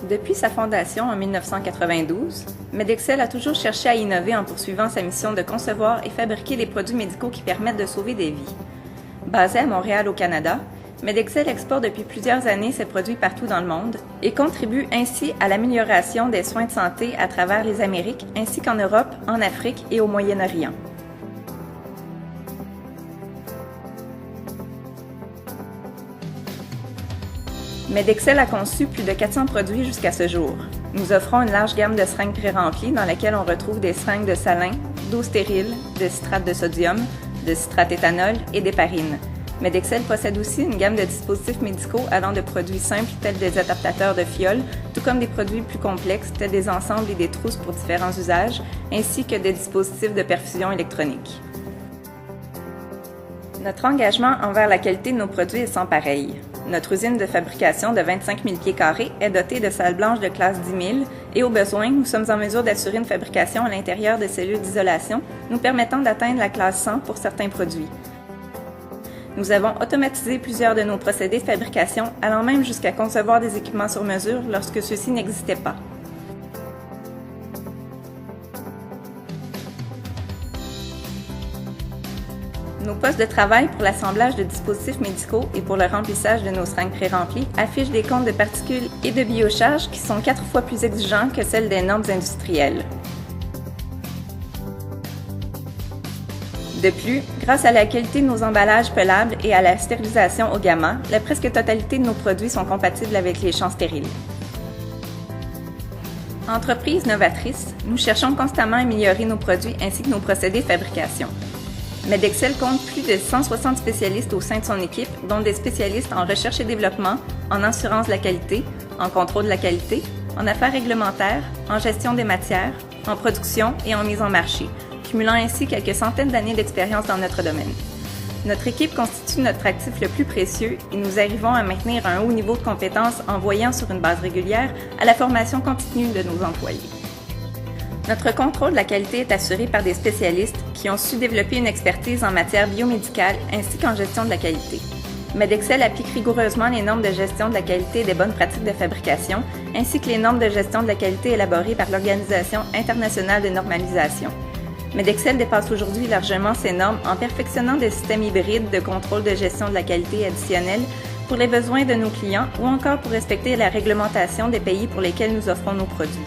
Depuis sa fondation en 1992, Medexcel a toujours cherché à innover en poursuivant sa mission de concevoir et fabriquer des produits médicaux qui permettent de sauver des vies. Basé à Montréal au Canada, Medexcel exporte depuis plusieurs années ses produits partout dans le monde et contribue ainsi à l'amélioration des soins de santé à travers les Amériques ainsi qu'en Europe, en Afrique et au Moyen-Orient. Medexcel a conçu plus de 400 produits jusqu'à ce jour. Nous offrons une large gamme de seringues pré-remplies dans laquelle on retrouve des seringues de salin, d'eau stérile, de citrate de sodium, de citrate éthanol et d'héparine. Medexcel possède aussi une gamme de dispositifs médicaux allant de produits simples tels des adaptateurs de fioles, tout comme des produits plus complexes tels des ensembles et des trousses pour différents usages, ainsi que des dispositifs de perfusion électronique. Notre engagement envers la qualité de nos produits est sans pareil. Notre usine de fabrication de 25 000 pieds carrés est dotée de salles blanches de classe 10 000 et au besoin, nous sommes en mesure d'assurer une fabrication à l'intérieur de cellules d'isolation nous permettant d'atteindre la classe 100 pour certains produits. Nous avons automatisé plusieurs de nos procédés de fabrication, allant même jusqu'à concevoir des équipements sur mesure lorsque ceux-ci n'existaient pas. Nos postes de travail pour l'assemblage de dispositifs médicaux et pour le remplissage de nos seringues pré-remplies affichent des comptes de particules et de biocharge qui sont 4 fois plus exigeants que celles des normes industrielles. De plus, grâce à la qualité de nos emballages pelables et à la stérilisation au gamma, la presque totalité de nos produits sont compatibles avec les champs stériles. Entreprise novatrice, nous cherchons constamment à améliorer nos produits ainsi que nos procédés de fabrication. Medexcel compte plus de 160 spécialistes au sein de son équipe, dont des spécialistes en recherche et développement, en assurance de la qualité, en contrôle de la qualité, en affaires réglementaires, en gestion des matières, en production et en mise en marché, cumulant ainsi quelques centaines d'années d'expérience dans notre domaine. Notre équipe constitue notre actif le plus précieux et nous arrivons à maintenir un haut niveau de compétence en voyant sur une base régulière à la formation continue de nos employés. Notre contrôle de la qualité est assuré par des spécialistes qui ont su développer une expertise en matière biomédicale ainsi qu'en gestion de la qualité. Medexcel applique rigoureusement les normes de gestion de la qualité et des bonnes pratiques de fabrication, ainsi que les normes de gestion de la qualité élaborées par l'Organisation internationale de normalisation. Medexcel dépasse aujourd'hui largement ces normes en perfectionnant des systèmes hybrides de contrôle de gestion de la qualité additionnels pour les besoins de nos clients ou encore pour respecter la réglementation des pays pour lesquels nous offrons nos produits.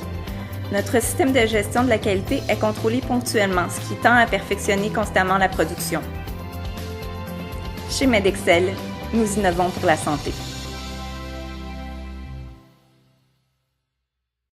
Notre système de gestion de la qualité est contrôlé ponctuellement, ce qui tend à perfectionner constamment la production. Chez Medexcel, nous innovons pour la santé.